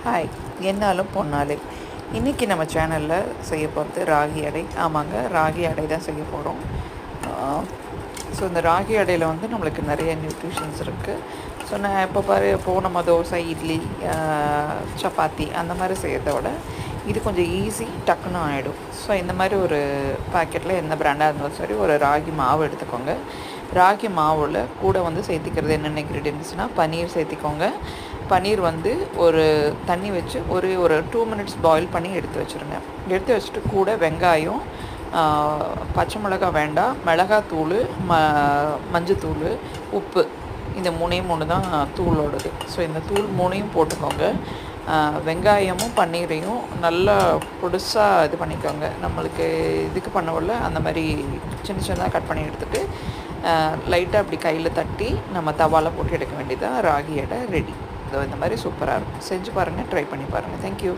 Hi, என்னாலும் பொன்னாலே. இன்றைக்கி நம்ம சேனலில் செய்ய போகிறது ராகி அடை. ஆமாங்க, ராகி அடை தான் செய்ய போகிறோம். ஸோ இந்த ராகி அடையில் வந்து நம்மளுக்கு நிறைய நியூட்ரிஷன்ஸ் இருக்குது. ஸோ நான் இப்போ நம்ம தோசை, இட்லி, சப்பாத்தி அந்த மாதிரி செய்கிறத விட இது கொஞ்சம் ஈஸி, டக்குன்னு ஆகிடும். ஸோ இந்த மாதிரி ஒரு பாக்கெட்டில் எந்த பிராண்டாக இருந்தாலும் சரி ஒரு ராகி மாவு எடுத்துக்கோங்க. ராகி மாவில் கூட வந்து சேர்த்திக்கிறது என்னென்ன இன்க்ரீடியன்ட்ஸ்னால், பன்னீர் சேர்த்திக்கோங்க. பன்னீர் வந்து ஒரு தண்ணி வச்சு ஒரு 2 மினிட்ஸ் பாயில் பண்ணி எடுத்து வச்சுருங்க. எடுத்து வச்சுட்டு கூட வெங்காயம், பச்சை மிளகா வேண்டாம், மிளகாத்தூள், மஞ்சத்தூள், உப்பு, இந்த 3 தான் தூளோடது. ஸோ இந்த தூள் 3 போட்டுக்கோங்க. வெங்காயமும் பன்னீரையும் நல்லா பொடுசாக இது பண்ணிக்கோங்க. நம்மளுக்கு இதுக்கு பண்ணவில்ல அந்த மாதிரி சின்ன சின்னதாக கட் பண்ணி எடுத்துகிட்டு லைட்டாக அப்படி கையில் தட்டி நம்ம தவாவில் போட்டு எடுக்க வேண்டியதான். ராகி அடை ரெடி. இந்த மாதிரி சூப்பராக இருக்கும். செஞ்சு பாருங்கள், ட்ரை பண்ணி பாருங்கள். தேங்க்யூ.